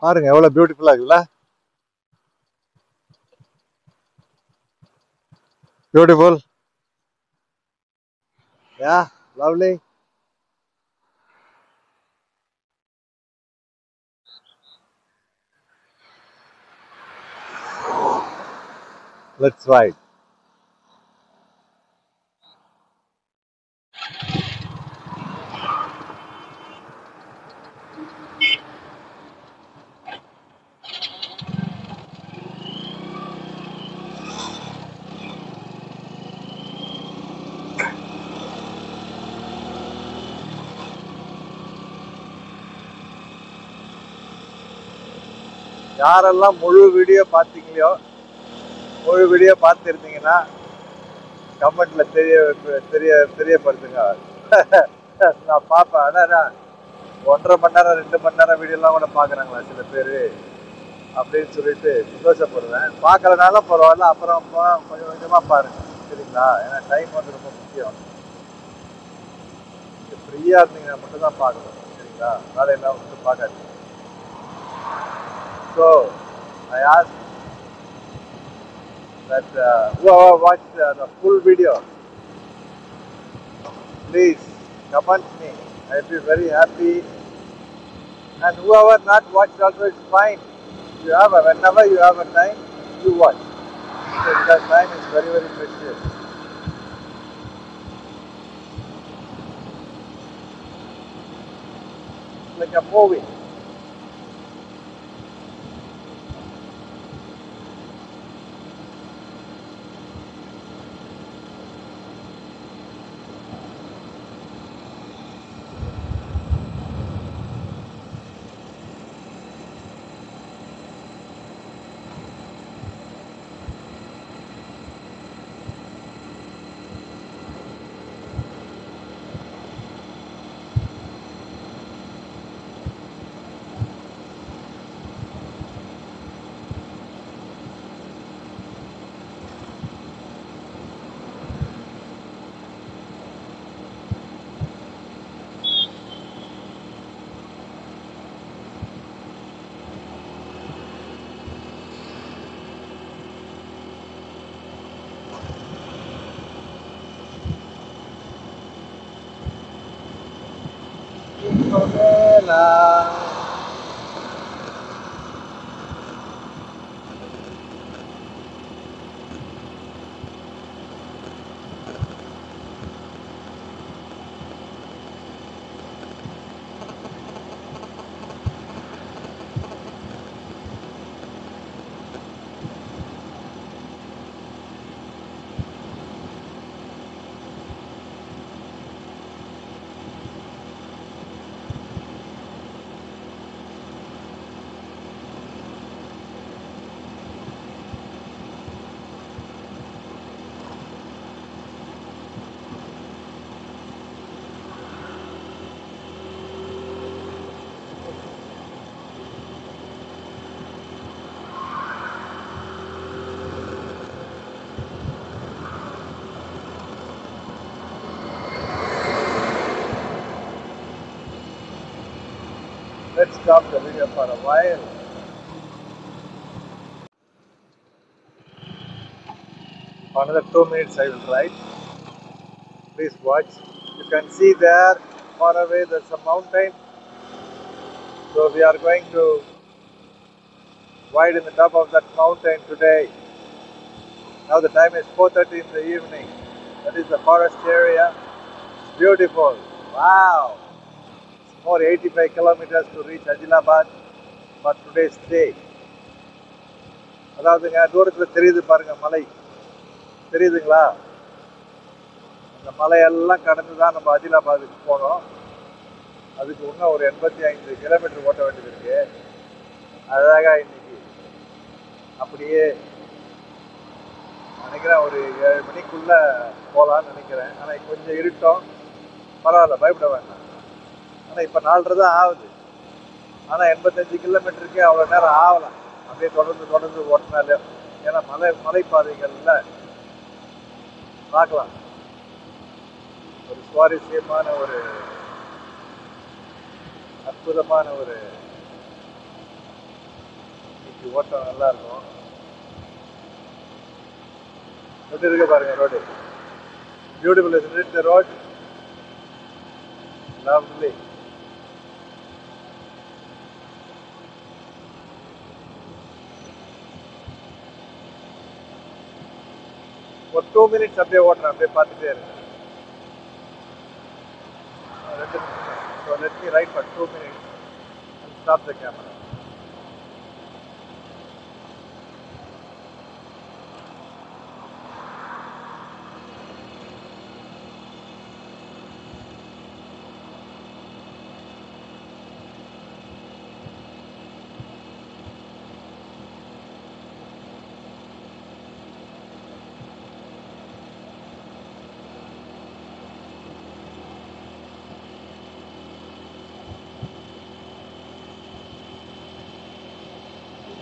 பாருங்க எவ்வளவு பியூட்டிஃபுல்லா இருக்குல்ல. Beautiful. Yeah, lovely. Let's right. யாரெல்லாம் முழு வீடியோ பார்த்தீங்களோ, முழு வீடியோ பார்த்துருந்தீங்கன்னா கமெண்ட்ல தெரியப்படுத்துங்க. நான் பார்ப்பேன். அதான் 1.5 மணி நேரம் 2 மணி நேரம் வீடியோலாம் கூட பார்க்குறாங்களா சில பேர் அப்படின்னு சொல்லிட்டு சந்தோஷப்படுவேன். பார்க்கலனாலும் பரவாயில்ல, அப்புறம் கொஞ்சம் கொஞ்சமாக பாருங்க. சரிங்களா? ஏன்னா டைம் வந்து ரொம்ப முக்கியம். நீங்கள் ஃப்ரீயாக இருந்தீங்கன்னா மட்டும் தான் பார்க்கணும். சரிங்களா? வேலையெல்லாம் வந்து பார்க்காதீங்க. So I asked that whoever watched the full video, please comment me. I'll be very happy. And whoever not watched also is fine. Whenever you have a time, you watch. So because time is very very precious. It's like a movie. Let's stop the video for a while. Another 2 minutes I will write. Please watch. You can see there far away there's a mountain. So we are going to ride in the top of that mountain today. Now the time is 4:30 in the evening. That is the forest area. It's beautiful. Wow. It's more 85 kilometers to reach Adilabad for today's day. அதாவதுங்க தூரத்தில் தெரியுது பாருங்க மலை, தெரியுதுங்களா? அந்த மலையெல்லாம் கடந்து தான் நம்ம ஆதிலாபாதுக்கு போனோம். அதுக்கு இன்னும் ஒரு 85 கிலோமீட்டர் ஓட்ட வேண்டியது இருக்கு. அழகாக இன்னைக்கு அப்படியே நினைக்கிறேன் ஒரு 7 மணிக்குள்ள போகலான்னு நினைக்கிறேன். ஆனால் கொஞ்சம் இருட்டோம், பரவாயில்ல, பயப்பட வேண்டாம். ஆனால் இப்போ 4:30 தான் ஆகுது. ஆனால் 85 கிலோமீட்டருக்கு அவ்வளோ நேரம் ஆகலாம். அப்படியே தொடர்ந்து ஓட்டினாலே, ஏன்னா மலைப்பாதைகளில் பார்க்கலாம். ஒரு சுவாரஸ்யமான ஒரு அற்புதமான ஒரு ஓட்டம் நல்லா இருக்கும். எப்படி இருக்க பாருங்க road. Beautiful isn't it the road? Lovely. ஒரு 2 minutes அப்படியே ஓட்டுறேன், அப்படியே பார்த்துட்டே இருக்கேன். 2 நிமிஷம். So let me ride for 2 minutes and stop the camera.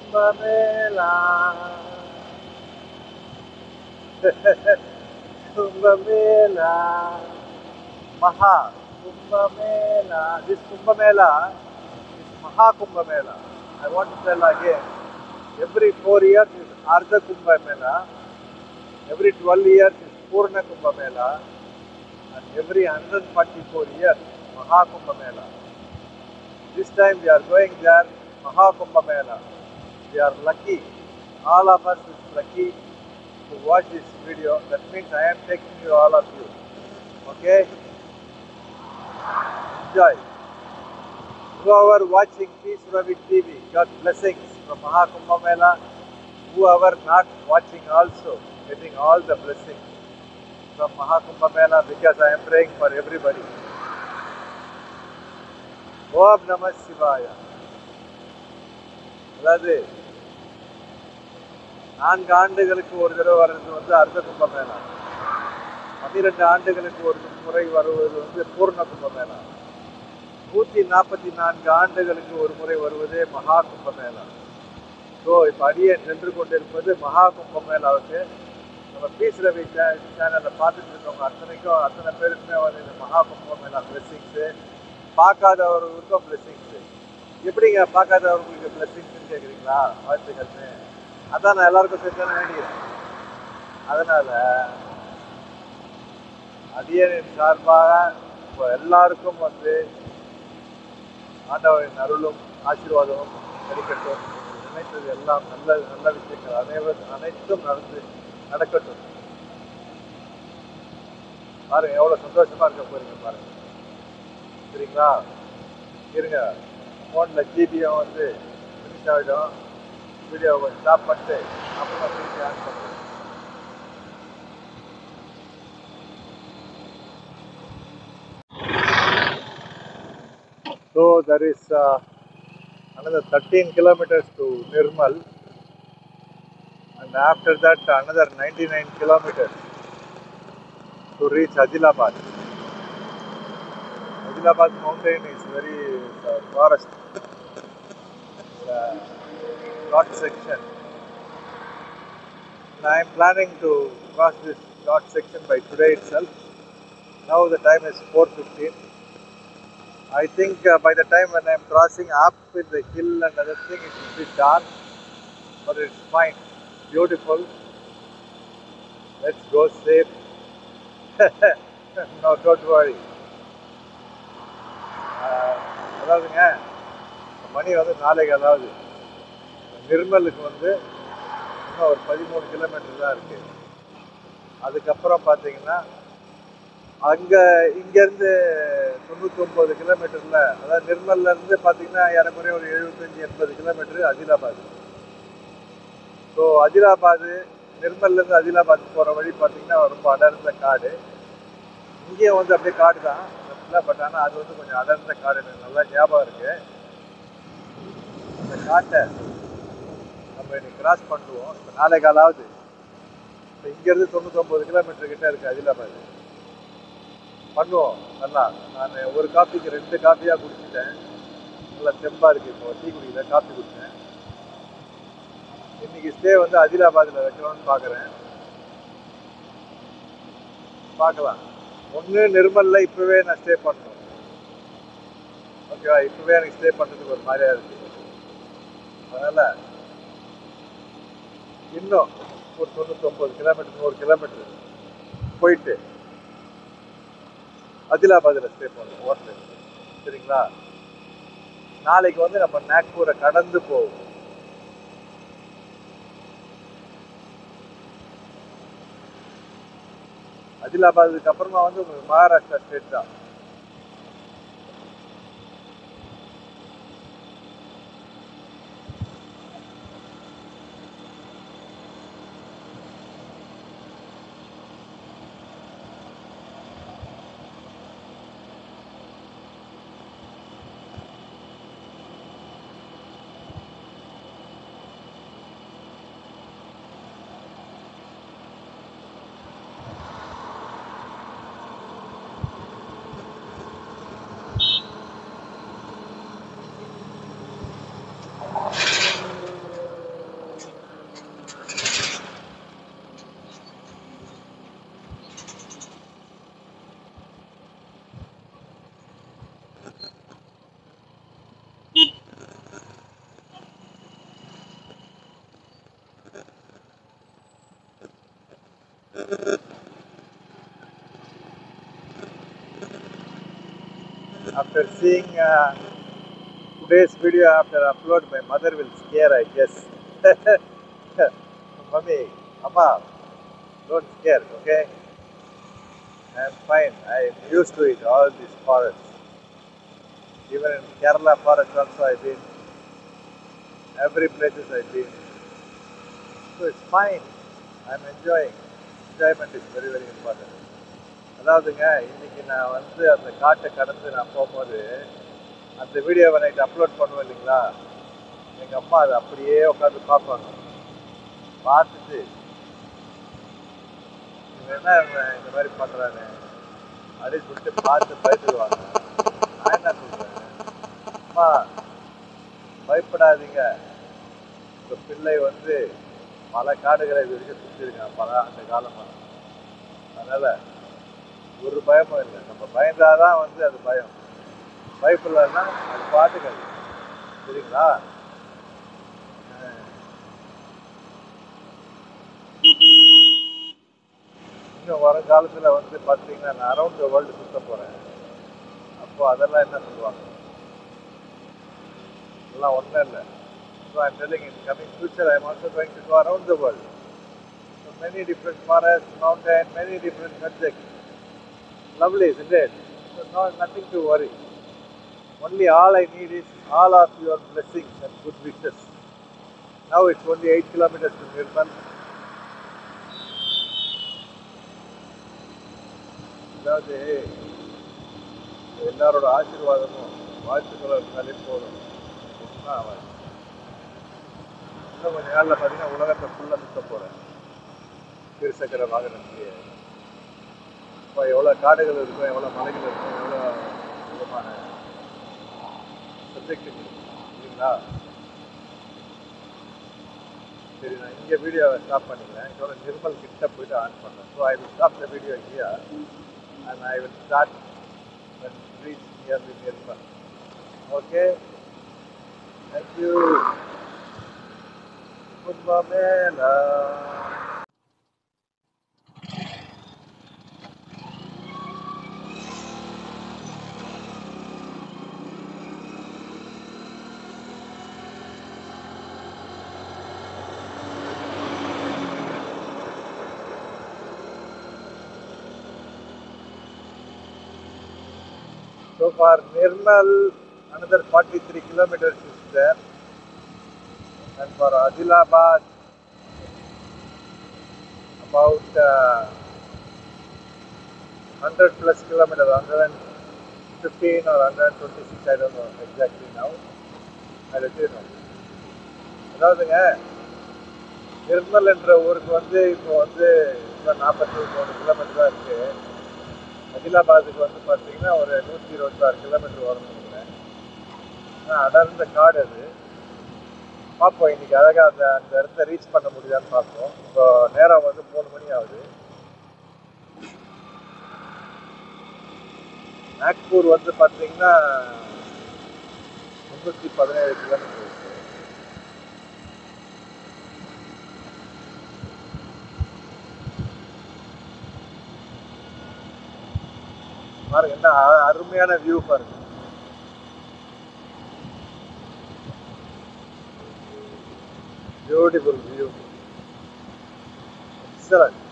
Kumbamela, Kumbamela, Maha Kumbamela. This Kumbamela is Maha Kumbamela. I want to tell again. Every 4 years is Ardha Kumbamela. Every 12 years is Purna Kumbamela. And every 144 years Maha Kumbamela. This time we are going there, Maha Kumbamela. We are lucky. All of us is lucky to watch this video. That means I am taking you, all of you. Okay? Enjoy. Whoever watching Peace Ravi TV got blessings from Maha Kumbamela. Whoever not watching also getting all the blessings from Maha Kumbamela, because I am praying for everybody. Om Namah Shivaya. அதாவது 4 ஆண்டுகளுக்கு ஒரு தடவை வர்றது வந்து அர்த்த கும்பமேளா, 12 ஆண்டுகளுக்கு ஒரு முறை வருவது வந்து பூர்ண கும்பமேளா, 144 ஆண்டுகளுக்கு ஒரு முறை வருவதே மகா கும்பமேளா. ஸோ இப்போ அடியே நின்று கொண்டிருப்பது மகா கும்பமேளாவுக்கு. நம்ம பீஸ் ரவி சேனலை பார்த்துட்டு இருக்கவங்க அத்தனை பேருக்குமே வந்து இந்த மகா கும்பமேளா பிளெஸிங்ஸு, பார்க்காதவர்களுக்கும் பிளெஸிங்ஸு. எப்படிங்க பார்க்காதவர்களுக்கு பிளெஸிங்ஸ்ன்னு கேட்குறீங்களா? வாழ்த்துக்கள்னு அதான் நான் எல்லாருக்கும் சேர்த்து வேண்டிக்கிறேன். அதனால் அடியனின் சார்பாக இப்போ எல்லாருக்கும் வந்து ஆண்டவரின் அருளும் ஆசீர்வாதமும் கிடைக்கட்டும். நினைத்தது எல்லாம் நல்ல விஷயங்கள் அனைத்தும் நடக்கட்டும். பாருங்க எவ்வளோ சந்தோஷமா இருக்க போறீங்க பாருங்க. சரிங்களா? இருங்க, ஃபோனில் ஜிபியும் வந்து ஃபினிஷ் ஆகிடும். வீடியோவை கொஞ்சம் ஸ்டாப் பண்ணிட்டு அப்புறமா திருப்பி ஆன் பண்ணுறேன். So there is another 13 kilometers to Nirmal, and after that another 99 kilometers to reach Adilabad. Adilabad mountain is very forest, short section. And I am planning to cross this short section by today itself. Now the time is 4:15. I think by the time when I am crossing up in the hill and other thing, it will be dark, but it's fine, beautiful. Let's go safe. No, don't worry. அதாவதுங்க, மணி வந்து 4:15. நிர்மலுக்கு வந்து இன்னும் ஒரு 13 kilometre தான் இருக்குது. அதுக்கப்புறம் பார்த்தீங்கன்னா இங்கேருந்து 99 கிலோமீட்டரில், அதாவது நிர்மல்லேருந்து பார்த்தீங்கன்னா ஏறக்குறைய ஒரு 75-80 கிலோமீட்டரு அதிலாபாத். ஸோ அதிலாபாத், நிர்மல்லேருந்து அதிலாபாத் போகிற வழி பார்த்தீங்கன்னா ரொம்ப அடர்ந்த காடு. இங்கேயும் வந்து அப்படியே காடு தான் இல்லை, பட் ஆனால் அது வந்து கொஞ்சம் அடர்ந்த காடு. எனக்கு நல்லா ஞாபகம் இருக்குது. அந்த காட்டை நம்ம இன்னைக்கு கிராஸ் பண்ணுவோம். இப்போ 4:15 இப்போ இங்கேருந்து 99 கிலோமீட்டர் கிட்டே இருக்குது அதிலாபாத். பண்ணுவோம் நல்லா. நான் ஒரு காஃபிக்கு 2 காஃபியாக குடிச்சிட்டேன். நல்லா தெம்பாக இருக்குது. இப்போ டீ குடிக்கல, காஃபி குடித்தேன். இன்றைக்கி ஸ்டே வந்து அதிலாபாத்தில் வைக்கணும்னு பார்க்குறேன். பார்க்கலாம். ஒன்று நிர்மலில் இப்போவே நான் ஸ்டே பண்ணணும். ஓகேவா? இப்போவே எனக்கு ஸ்டே பண்ணுறதுக்கு ஒரு மாதிரியாக இருக்குது. அதனால் இன்னும் ஒரு 99 கிலோமீட்டர் 100 கிலோமீட்டர் போயிட்டு அதிலாபாத்தில் ஸ்டே பண்ணுவோம் ஹோட்டல். சரிங்களா? நாளைக்கு வந்து நம்ம நாக்பூரை கடந்து போவோம். அதிலாபாதுக்கு அப்புறமா வந்து உங்களுக்கு மகாராஷ்டிரா ஸ்டேட் தான். After seeing today's video, after upload, my mother will scare, I guess. Mummy, Amma, don't scare, okay? I'm fine. I'm used to it, all these forests. Even in Kerala forest also I've been. Every places I've been. So it's fine. I'm enjoying. Enjoyment is very, very important. அதாவதுங்க, இன்னைக்கு நான் வந்து அந்த காட்டை கடந்து நான் போகும்போது அந்த வீடியோவை நைட்டு அப்லோட் பண்ணுவேன் இல்லைங்களா, எங்கள் அம்மா அதை அப்படியே உட்காந்து பார்ப்பாங்க. பார்த்துட்டு இவங்க என்ன இந்த மாதிரி பண்ணுறாங்க அப்படின்னு சொல்லிட்டு பார்த்து பயந்துடுவாங்க. நான் என்ன சொல்கிறேன், அம்மா பயப்படாதீங்க, உங்கள் பிள்ளை வந்து பல காடுகளை இது வரைக்கும் சுற்றிருக்கான் பல ஆண்டு காலமாக. அதனால் ஒரு பயமும் இல்லை. நம்ம பயந்தாதான் வந்து அது பயம். பயப்படலன்னா அது பாட்டுக்கு அது. சரிங்களா? இன்னும் வருங்காலத்தில் வந்து பார்த்தீங்கன்னா நான் அரௌண்ட் த வேர்ல்டு சுற்ற போகிறேன். அப்போது அதெல்லாம் என்ன சொல்லுவாங்க, இதெல்லாம் ஒன்றும் இல்லை. So I'm telling in coming future I'm also going to go around the world. So many different forests, mountains, many different subjects. Lovely, isn't it? So nothing to worry. Only all I need is all of your blessings and good wishes. Now it's only 8 kilometers to Nirmal. அதாவது எல்லாரோட ஆசீர்வாதமும் வாழ்த்துக்களும் இருந்தாலே போதும். ஒன்றும் ஆகாது. இன்னும் கொஞ்சம் நாளில் பார்த்தீங்கன்னா உலகத்தை ஃபுல்லாக சுற்ற போகிறேன் இருசக்கர வாகனத்திலேயே. இப்போ எவ்வளோ காடுகள் இருக்கும், எவ்வளோ மலைகள் இருக்கும், எவ்வளோ விதமான சப்ஜெக்ட் இருக்கும் இல்லைங்களா? சரி, நான் இங்கே வீடியோவை ஸ்டாப் பண்ணிக்கிறேன். இதோட நிர்மல் கிட்ட போயிட்டு ஆன் பண்ணுறேன். So I will stop the video here and I will start when reach near the Nirmal. Okay? Thank you. Kumbhamela. So for Nirmal, another 43 kilometers is there. And for Adilabad, about 100 plus kilometers, 115 or 126, I don't know exactly now. I'll let you know. அதாவதுங்க, நிர்மல் என்ற ஊருக்கு வந்து இப்போ வந்து 43 kilometre தான் இருக்குது. அதிலாபாதுக்கு வந்து பார்த்தீங்கன்னா ஒரு 126 கிலோமீட்டர் வரும்னு நினைக்கிறேன். அடர்ந்த காடு அது. பார்ப்போம் இன்றைக்கி அழகாக அந்த இடத்த ரீச் பண்ண முடியுதான்னு பார்ப்போம். இப்போ நேரம் வந்து 3 மணி ஆகுது. நாக்பூர் வந்து பார்த்தீங்கன்னா 317 கிலோமீட்டர் இருக்குது. பாருங்க என்ன அருமையான வியூ பாருங்க. Beautiful view. Excellent.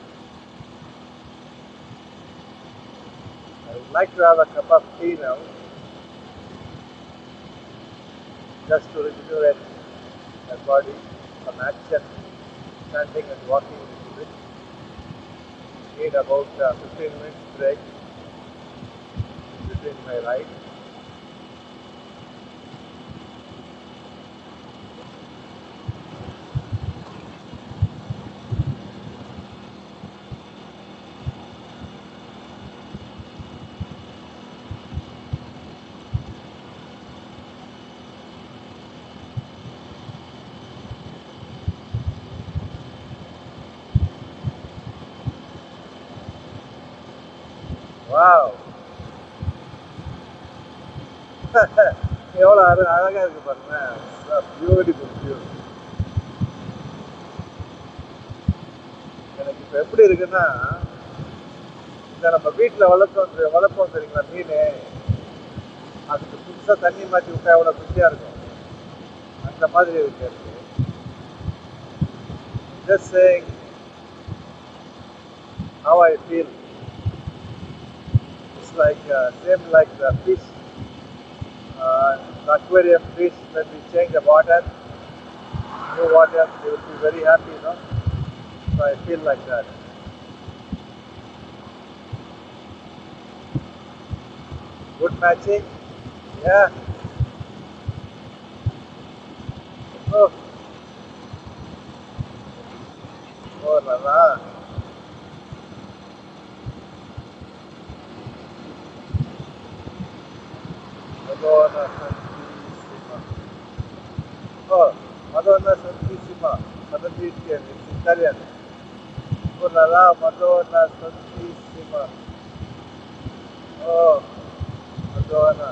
I would like to have a cup of tea now, just to rejuvenate my body, some action, standing and walking a little bit. Need about 15 minutes break between my ride. Wow! எவ்வளோ அழகாக இருக்கு பாருங்க. Beautiful view. எனக்கு இப்போ எப்படி இருக்குன்னா, இந்த நம்ம வீட்டில் வளர்ப்போம் சரிங்களா மீன், அதுக்கு புதுசாக தண்ணி மாற்றி விட்டா எவ்வளோ குட்டியாக இருக்கும், அந்த மாதிரி இருக்கு எனக்கு. Just saying how I feel. It's like same like the fish, the aquarium fish. When we change the water, new water, they will be very happy, you know. So I feel like that. Good matching, yeah. Oh, oh la la. Madonna Santissima. Oh, Madonna Santissima. Suddenly it came. It's Italian. Oh la la, Madonna Santissima. Oh, Madonna.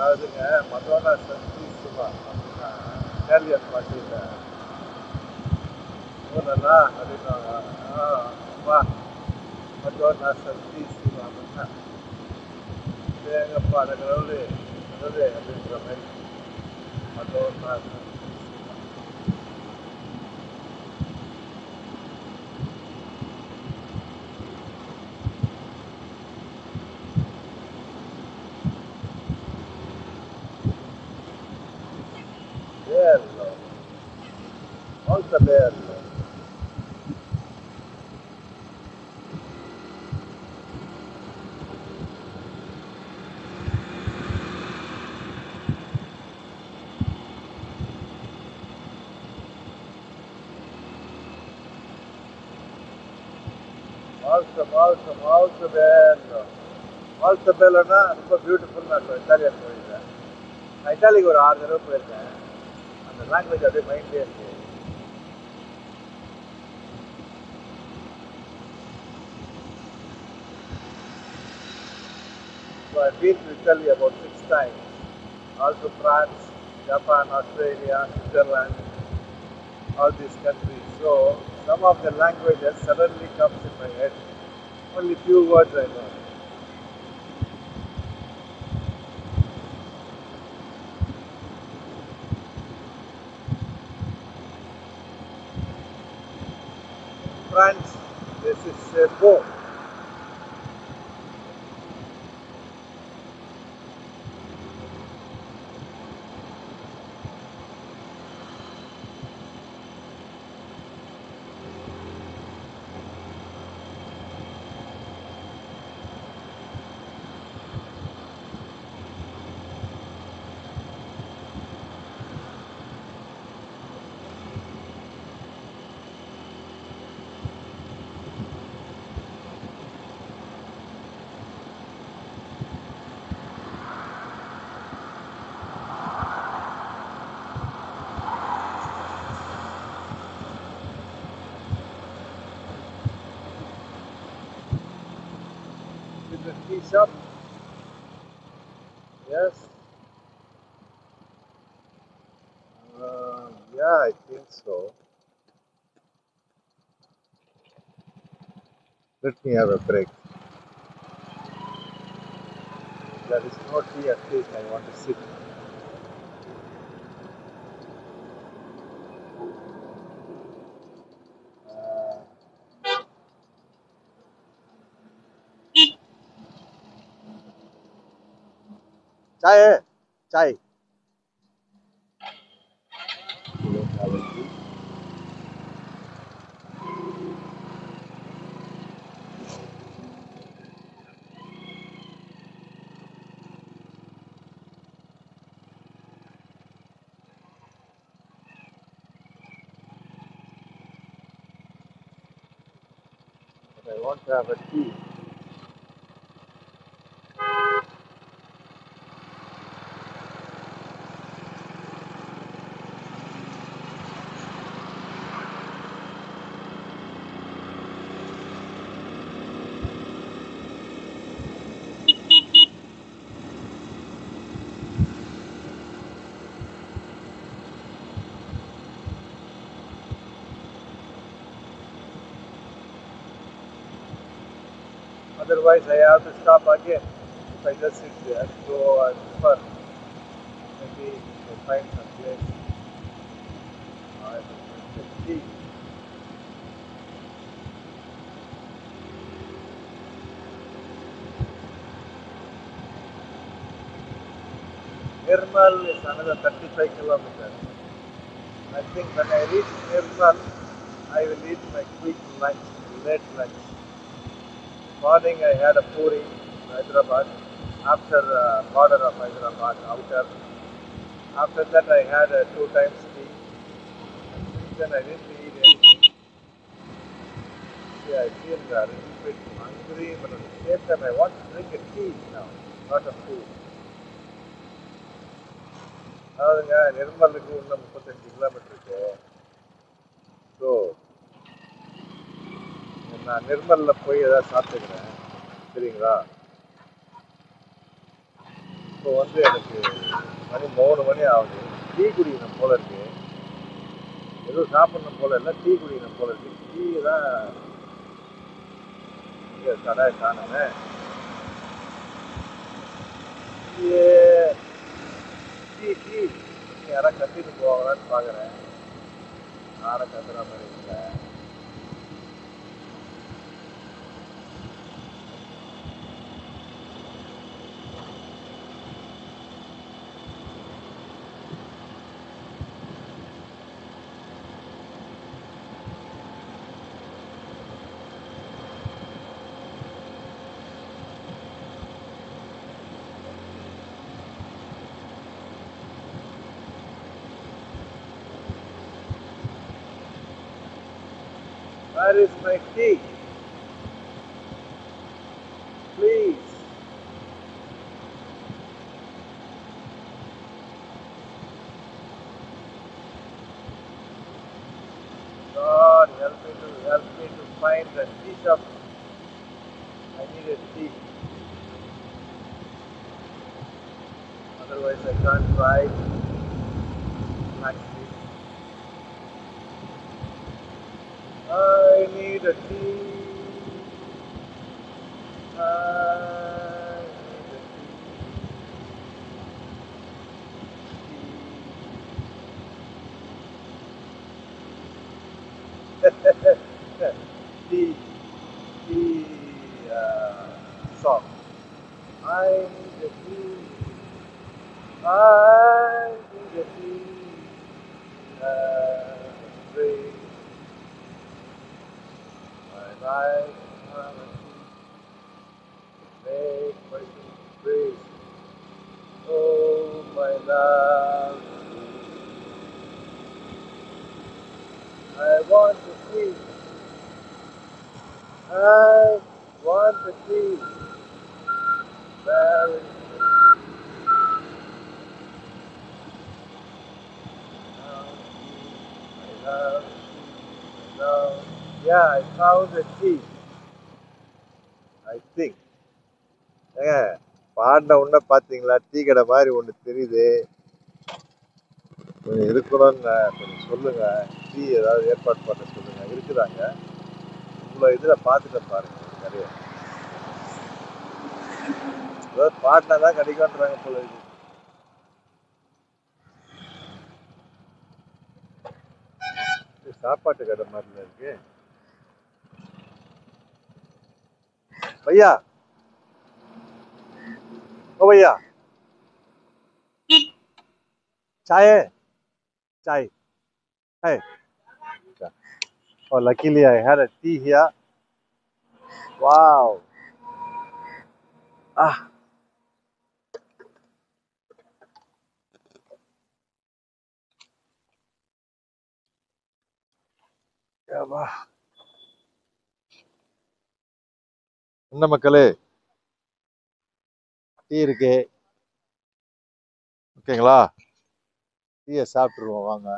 அதாவதுங்க மதோனா சந்தீசிமா அப்படின்னா Italian பாட்டியில் ஓனலா அப்படின்னாங்க. வா மதோனா சந்தீசிமா அப்படின்னா எங்கப்பா அந்த கடவுள் கடவுள் அப்படின்ற மாதிரி மதோனா சந்தீசிமா. Bello, molto bello. Molto, molto, molto bello. Molto belloனா ரொம்ப பியூட்டிஃபுல்னு அர்த்தம். இட்டாலியன் மொழியில் நான் இட்டாலிக்கு ஒரு 6 தடவை போயிருக்கேன். அந்த லாங்குவேஜ் அப்படியே மைண்ட்லேயே இருக்கு. So I've been to Italy about 6 times. Also France, Japan, Australia, Switzerland, all these countries. So some of the languages suddenly comes in my head. Only few words I know. France, this is Bo. With the tea shop. Yes. Yeah, I think so. Let me have a break. There is no tea, at least I want to sit. Chai, chai. You don't have a tea? But I want to have a tea. Otherwise, I have to stop again. If I just sit there, so I prefer maybe to find some place. I will drink the tea. Nirmal is another 35 kilometers. I think when I reach Nirmal, I will eat my quick lunch, late lunch. Morning I had a puri in Hyderabad. After border of Hyderabad, outer. After that I had 2 times tea. Then I didn't eat anything. See, I feel a little bit hungry, but at the same time I want to drink a tea now, not a food. அதாவதுங்க நிர்மலுக்கு இன்னும் 35 kilometre இருக்கு. So நான் நிர்மலில் போய் ஏதாவது சாப்பிட்டுக்கிறேன். சரிங்களா? இப்போ வந்து எனக்கு மணி 3 மணி ஆகுது. டீ குடிக்கணும் போல இருக்கு. எதுவும் சாப்பிடணும் போல இல்லை, டீ குடிக்கணும் போல இருக்கு. டீ தான் இங்கே கடை காணுமே. டீ டீ யாராவது கட்டிட்டு போவாங்களான்னு பார்க்குறேன். யாரும் கத்துற மாதிரி இல்லை. Where is my tea? Please. God help me to find the tea shop. I need a tea. Otherwise I can't ride taxi. I need a tea. I need a tea. Tea, tea song. I need a tea. I need a tea. Drink my life. Make my praise. Oh, my love. I want to see. I want to see. Very love, love. Yeah, I found a tea. I think. ஏங்க பாடின உடனே பார்த்தீங்களா, tea கடை மாதிரி ஒன்று தெரியுது. கொஞ்சம் இருக்கணும்னு கொஞ்சம் சொல்லுங்கள். டீ ஏதாவது ஏற்பாடு பண்ண சொல்லுங்கள். இருக்குதாங்க, இவ்வளோ இதில் பார்த்துட்டு பாருங்கள். நிறைய. ஏதாவது பாட்டினா தான் கிடைக்கும்ன்றாங்க போல இருக்கு. இது சாப்பாட்டு கடை மாதிரில இருக்கு. भैया ओ भैया चाय है चाय है अच्छा. Oh, luckily I had a tea here. Wow. Ah, யப்பா. என்ன மக்களே, டீ இருக்கு. ஓகேங்களா? டீயை சாப்பிட்டுருவோம் வாங்க.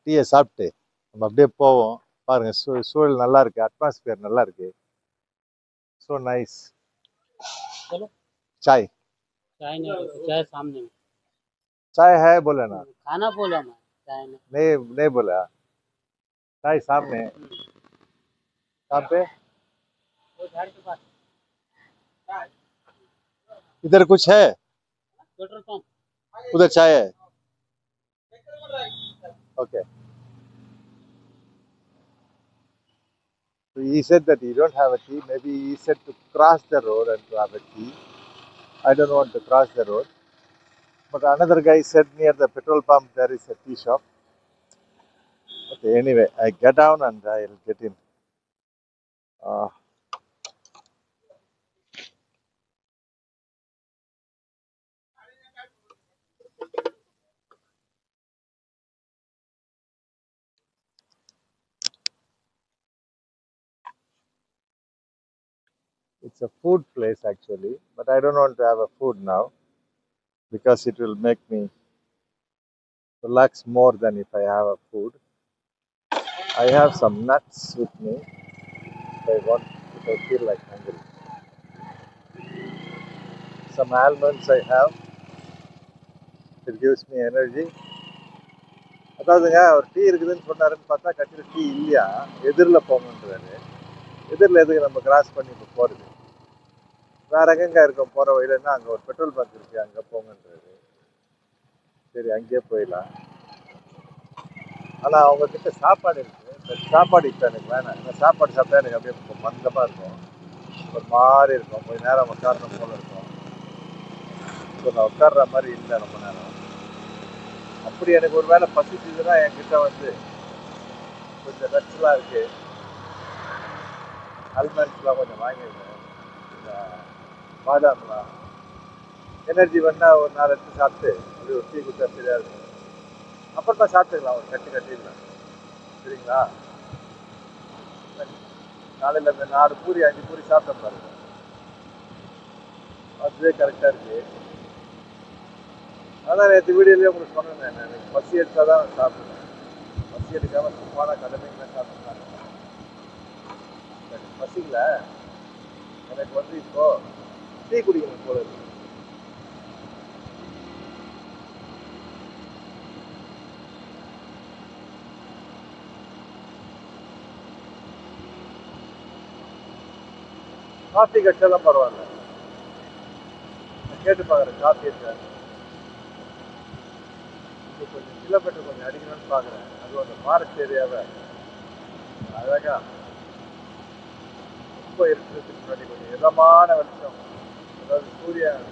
டீயை சாப்பிட்டு நம்ம அப்படியே போவோம். பாருங்க, சூழல் நல்லா இருக்கு, அட்மாஸ்பியர் நல்லா இருக்கு. So nice. चलो चाय चाय नहीं चाय सामने में चाय है बोले ना. खाना बोला मैं चाय नहीं नहीं नहीं बोला. चाय सामने है. कहाँ पे? वो झाड़ के पास इधर कुछ है, पेट्रोल पंप उधर चाय है. Okay. So he said that you don't have a tea. Maybe he said to cross the road and to have a tea. I don't want to cross the road. But another guy said near the petrol pump there is a tea shop. Okay, anyway, I get down and I'll get in. Uh, it's a food place actually, but I don't want to have a food now because it will make me relax more than if I have a food. I have some nuts with me if I feel like hungry. Some almonds I have. It gives me energy. அதாவதுங்க ஒரு tea இருக்குதுன்னு சொன்னாருன்னு பார்த்தா கட்சியில் tea இல்லையா, எதிரில் போங்கன்றாரு. எதிரில் எதுக்கு நம்ம கிராஸ் பண்ணி இப்போ போகிறது? வேற எங்கெங்க இருக்கோம் போகிற வழியிலன்னா அங்கே ஒரு பெட்ரோல் பங்க் இருக்குது, அங்கே போங்கன்றாரு. சரி அங்கேயே போயிடலாம். ஆனால் அவங்கக்கிட்ட சாப்பாடு இருக்குது. இந்த சாப்பாடு இப்போ எனக்கு வேணாம். இந்த சாப்பாடு சாப்பிட்டா எனக்கு அப்படியே மந்தமாக இருக்கும், ஒரு மாதிரி இருக்கும், கொஞ்சம் நேரம் உட்காரணும் போல இருக்கும். ஸோ நான் உட்கார்ற மாதிரி இல்லை ரொம்ப நேரம். அப்படி எனக்கு ஒரு வேளை பசிச்சுதுன்னா என்கிட்ட வந்து கொஞ்சம் நட்ஸ்லாம் இருக்குது, ஆல்மண்ட்ஸ்லாம் கொஞ்சம் வாங்கிடுவேன். இந்த பாதாம்லாம் எனர்ஜி வேணால் ஒரு 4 எடுத்து சாப்பிட்டு அப்படி ஒரு டீ குடிச்சா சரியாக இருக்கும். அப்புறமா சாப்பிட்டுக்கலாம், ஒரு கட்டிடலாம். சரிங்களா? காலையில் இந்த 4 பூரி 5 பூரி சாப்பிட்ட பாருங்க, அதுவே கரெக்டாக இருக்குது. அதான் நேற்று வீடியோலேயே உங்களுக்கு சொன்னேன், எனக்கு பசி எடுத்தால் தான் சாப்பிடுவேன். பசி எடுக்காமல் சும்மான கடமைங்களாம் சாப்பிட்றாங்க. எனக்கு பசிக்கல, எனக்கு வந்து இப்போ டீ குடிக்கணும் போல இருக்கு. காஃபி கட்செல்லாம் பரவாயில்ல, கேட்டு பார்க்குறேன் காஃபி இருக்காது. கொஞ்சம் கிலோமீட்டர் கொஞ்சம் அடிக்கணும்னு பார்க்குறேன். அதுவும் அந்த ஃபாரஸ்ட் ஏரியாவை அழகா ரொம்ப இருக்கிறதுக்கு முன்னாடி கொஞ்சம் இதமான வெளிச்சம், அதாவது சூரியன்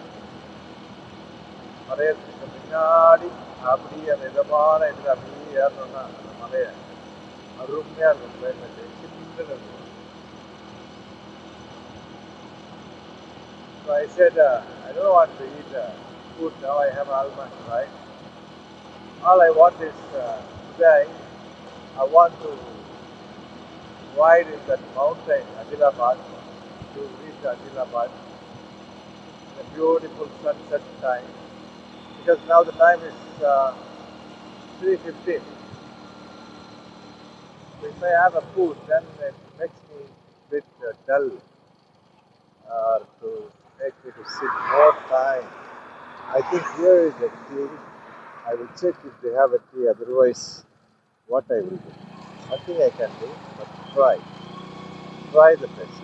மறையறதுக்கு முன்னாடி அப்படியே அந்த இதமான இதில் அப்படியே ஏறணும்னா அந்த மலையை அருமையாக இருக்கும். கிளைமேட்டு சில்லுன்னு இருக்கும். So I said, I don't want to eat food now. I have almonds, right? All I want is today, I want to ride in that mountain, Adilabad, to reach Adilabad, a beautiful sunset time. Because now the time is 3:15. So if I have a food, then it makes me a bit dull, or to make me to sit more time. I think here is a tea. I will check if they have a tea. Otherwise, what I will do? Nothing I can do but try. Try the best.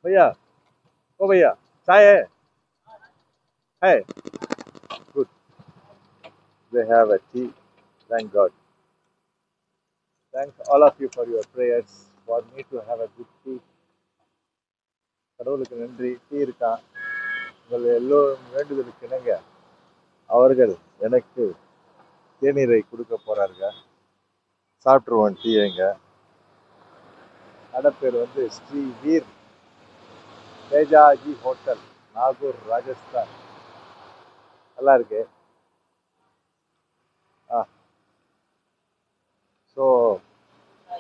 भैया ओ भैया चाय है good they have a tea thank God thank all of you for your prayers for me to have a good tea கடவுளுக்கு நன்றி tea இருக்கா உங்கள் எல்லோரும் வேண்டுதலுக்கு இணங்க அவர்கள் எனக்கு தேநீரை கொடுக்க போறாருங்க சாப்பிட்ருவோம் டீ எங்க கடை பேர் வந்து ஸ்ரீ வீர் தேஜாஜி ஹோட்டல் நாகூர் ராஜஸ்தான் நல்லா இருக்கு ஆ ஸோ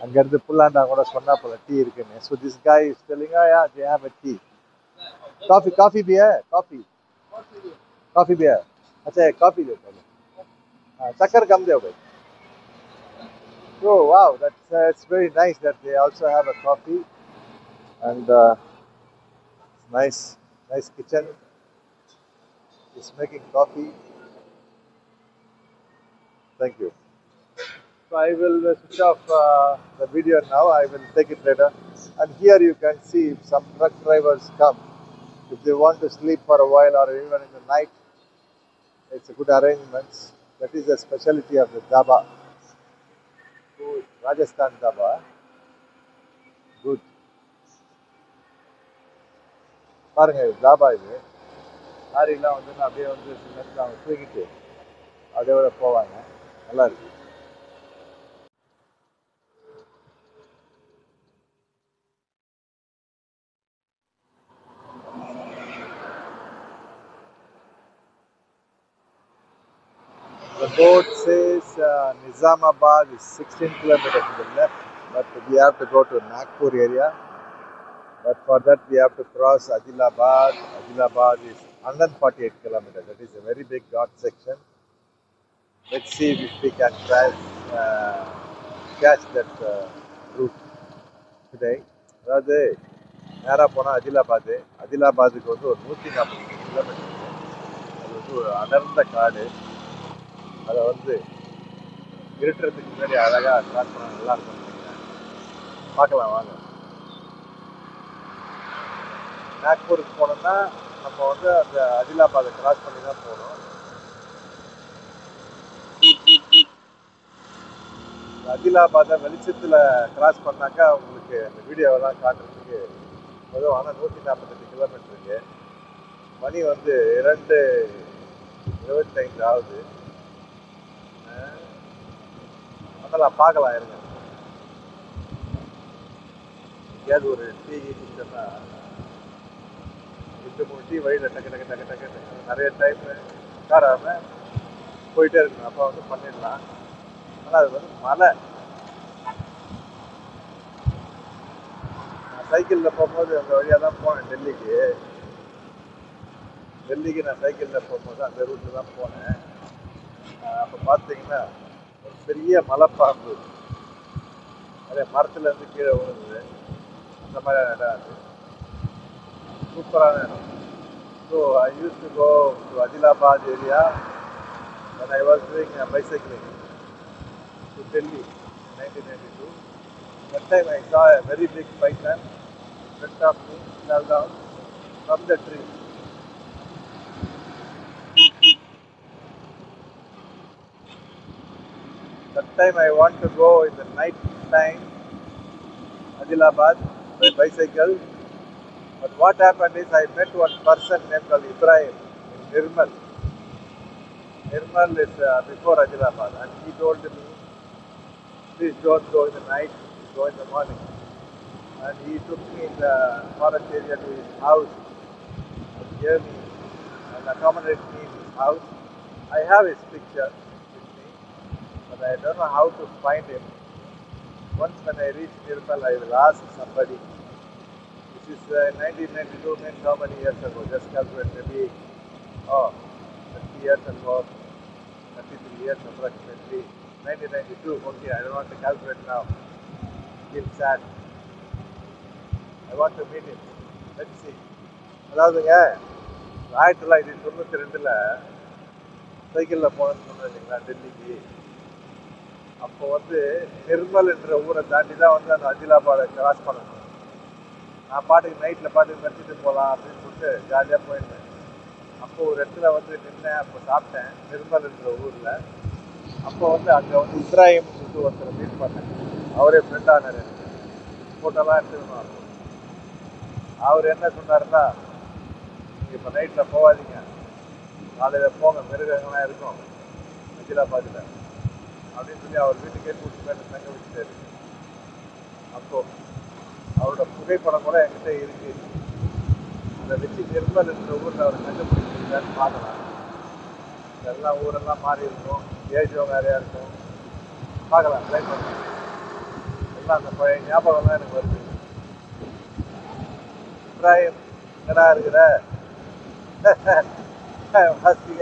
அங்கேருந்து புல்லாண்டா கூட சொன்னா போல டீ இருக்குன்னு ஸோ திஸ் காய் is telling yeah they have a tea coffee भी है कॉफी भी है अच्छा एक कॉफी दो पहले हाँ शक्कर कम दो भाई so wow that's it's very nice that they also have a coffee and nice kitchen is making coffee thank you so I will switch off the video now I will take it later and here you can see if some truck drivers come if they want to sleep for a while or even in the night it's a good arrangement that is the specialty of the dhaba good Rajasthan dhaba good பாருங்க தாபா இது லாரிலாம் வந்து அப்படியே வந்து சில நேரத்தில் அவங்க தூக்கிட்டு அதோட போவாங்க நல்லா இருக்கு The board says Nizamabad is 16 kilometers to the left, but we have to go to Nagpur area. But for that we have to cross Adilabad. Adilabad is 148 kilometers. That is a very big ghat section. Let's see if we can catch that route today. அதாவது நேராக போனால் அதிலாபாதுக்கு வந்து ஒரு 140 kilometre அது வந்து ஒரு அடர்ந்த காடு அதை வந்து இருட்டுறதுக்கு முன்னாடி அழகாக ஸ்டார்ட் பண்ண நல்லா இருக்கும் நினைக்கிறேன் பார்க்கலாம் வாங்க நாக்பூருக்கு போனோம்னா நம்ம வந்து அந்த அதிலாபாதை கிராஸ் பண்ணி தான் போகணும் அதிலாபாதை வெளிச்சத்தில் கிராஸ் பண்ணாக்கா உங்களுக்கு அந்த வீடியோவெல்லாம் காட்டுறதுக்கு பொதுவான 148 கிலோமீட்டருக்கு மணி வந்து 2:25 ஆகுது அதெல்லாம் பார்க்கலாம் இருங்க எங்கேயாவது ஒரு டீ குடிச்சோம்னா 2-3 டீ வழியில் டக்கு நிறைய டைம் உட்காராமல் போயிட்டே இருக்கணும் அப்போ வந்து பண்ணிடலாம் ஆனால் அது வந்து மலை நான் சைக்கிளில் போகும்போது அந்த வழியாக தான் போனேன் டெல்லிக்கு நான் சைக்கிளில் போகும்போது அந்த ரூட்டில் தான் போனேன் அப்போ பார்த்தீங்கன்னா ஒரு பெரிய மலைப்பாம்பு நிறைய மரத்துலேருந்து கீழே விழுந்தது அந்த மாதிரி இடம் அது சூப்பரான இடம் so I use to go to Adilabad area when I was doing bicycling to Delhi in 1992. That time I saw a very big python in front of me fell down from the tree. That time I want to go in the night time Adilabad by bicycle. But what happened is I met one person named Ibrahim in Nirmal. Nirmal is before Adilabad and he told me, please don't go in the night, go in the morning. And he took me in the forest area to his house and gave me and accommodated me in his house. I have his picture with me, but I don't know how to find him. Once when I reach Nirmal, I will ask somebody. This is 1992, means how many years ago? Just calculate maybe, 30 years ago, 33 years approximately. 1992, okay, I don't want to calculate now. Feel sad. I want to meet him. Let's see. அதாவதுங்க 1992 சைக்கிளில் போனேன்னு சொன்னேன் இல்லைங்களா டெல்லிக்கு. அப்போ வந்து நிர்மல் என்ற ஊரை தாண்டி தான் வந்து அந்த அதிலாபாடை கிராஸ் பண்ணணும். நான் பாட்டுக்கு நைட்டில் பாட்டுக்கு மெடிச்சிட்டு போகலாம் அப்படின்னு சொல்லிட்டு ஜாலியாக போயிருந்தேன். அப்போ ஒரு இடத்துல வந்து நின்னேன். அப்போ சாப்பிட்டேன் நிர்மல் என்ற ஊரில். அப்போ வந்து அங்கே வந்து இப்ராஹிம் சொல்லிட்டு ஒருத்தரை மீட் பண்ணேன். அவரே ஃப்ரெண்டானார். ஃபோட்டோலாம் எடுத்துக்கணும். அவர் என்ன சொன்னாருன்னா, நீங்கள் இப்போ நைட்டில் போகாதீங்க, காலையில் போங்க, மிருகங்கள்லாம் இருக்கும் அதிலாபாத்தில் அப்படின்னு சொல்லி அவர் வீட்டுக்கே கூட்டிட்டு போய் தங்க வச்சுட்டாரு. அப்போ அவரோட புகைப்படம் கூட என்கிட்ட இருக்கு. அதை வச்சு நிர்மல் என்ற ஊரில் அவர் கண்டுபிடிச்சிருக்காருன்னு பார்க்கலாம். இதெல்லாம் ஊரெல்லாம் மாறி இருக்கும், ஏஜோ வேறையா இருக்கும். பார்க்கலாம், ட்ரை பண்ணலாம். எல்லாம் அந்த பழைய ஞாபகம் தான் எனக்கு வருது. இப்ராஹிம் எங்கடா இருக்கிற?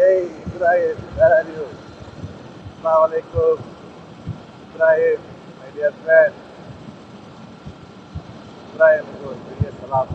ஏய் இப்ராஹிம், வேற அறிவு. அஸ்ஸலாமு அலைக்கும் இப்ராஹிம், மை டியர் ஃப்ரெண்ட். இப்ராஹிமுக்கு ஒரு பெரிய சலாம்.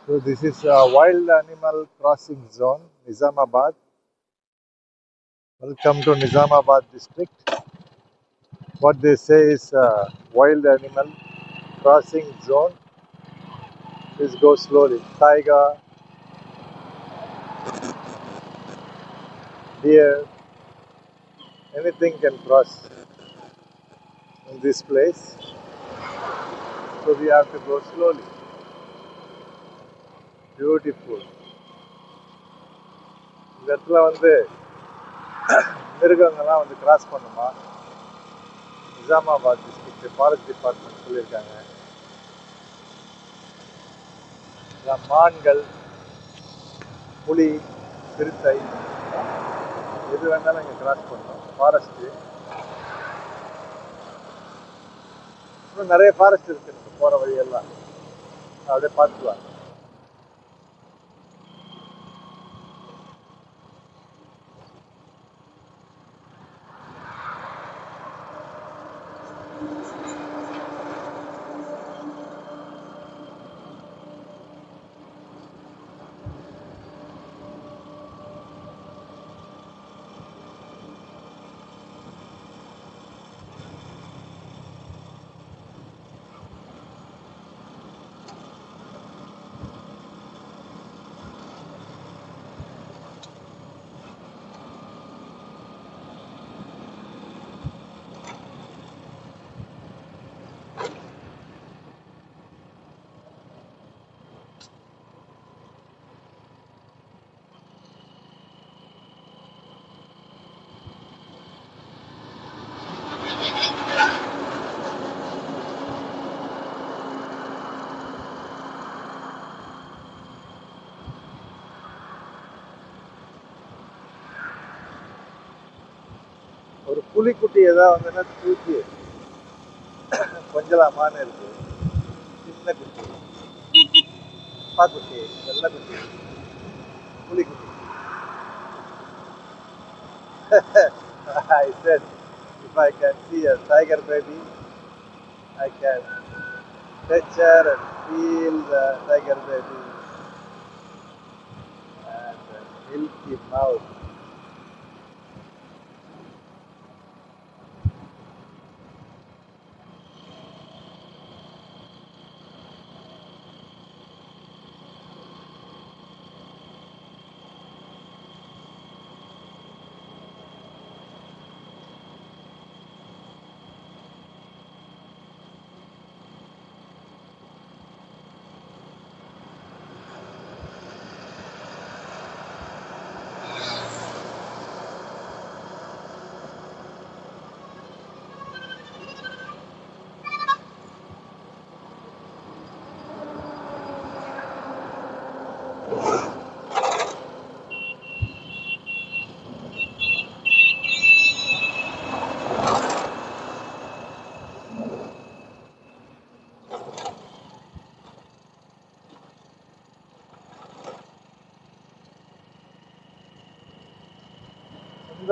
So this is a wild animal crossing zone, Nizamabad. Welcome to Nizamabad district. What they say is wild animal crossing zone. Please go slowly. Tiger, deer, anything can cross in this place. So we have to go slowly. Beautiful. இந்த இடத்துல வந்து மிருகங்கள்லாம் வந்து cross பண்ணுமா, Nizamabad district forest department சொல்லியிருக்காங்க. மான்கள், புலி, சிறுத்தை எது வேணாலும் இங்கே கிராஸ் பண்ணணும். ஃபாரஸ்ட்டு இன்னும் நிறைய ஃபாரஸ்ட் இருக்கு நம்ம போகிற வழியெல்லாம். அப்படியே பார்த்துக்கலாம். ஒரு புலிக்குட்டி ஏதாவது வந்துன்னா தூக்கி கொஞ்சலாமான்னு இருக்கு. சின்ன குட்டி, பாக்குட்டி, வெள்ளை குட்டி, புலிக்குட்டி. I said, if I can see a tiger baby, I can touch her and feel the tiger baby and the milky mouth.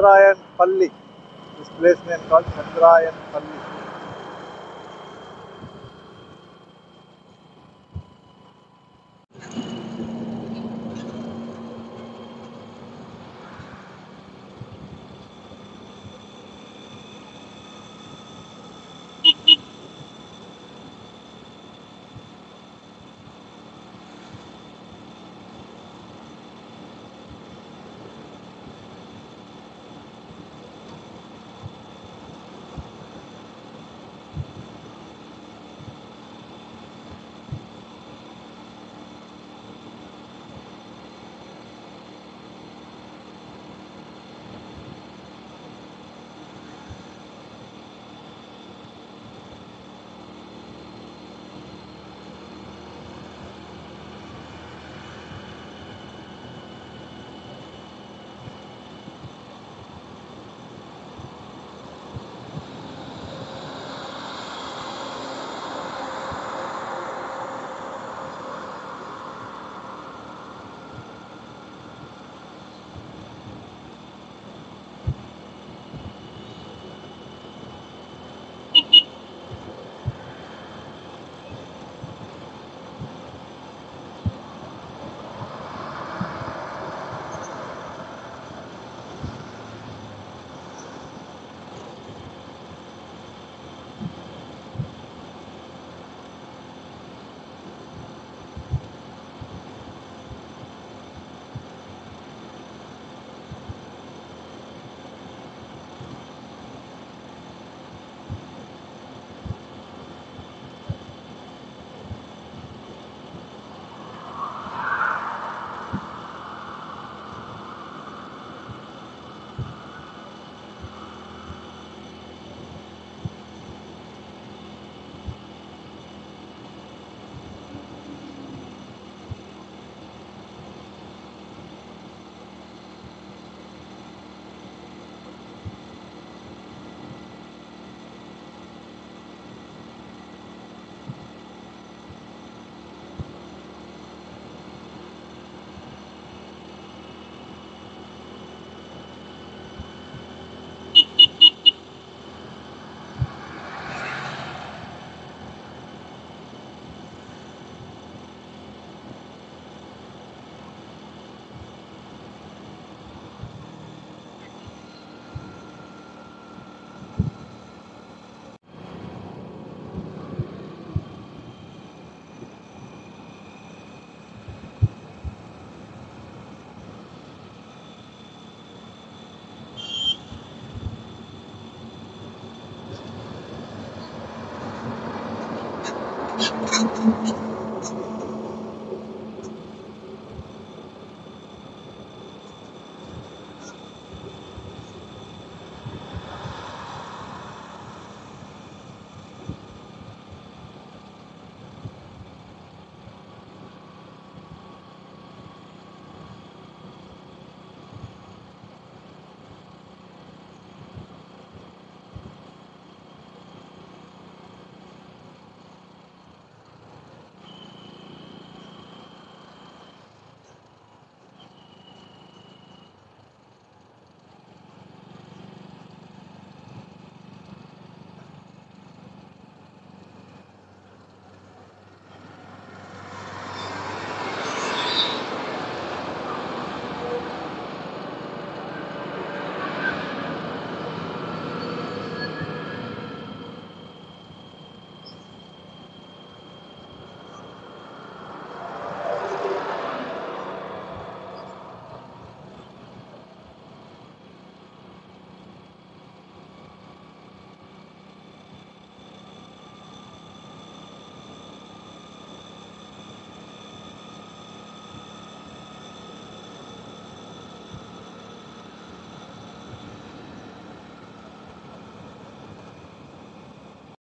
Chandrayan Palli. This place name called Chandrayan Palli.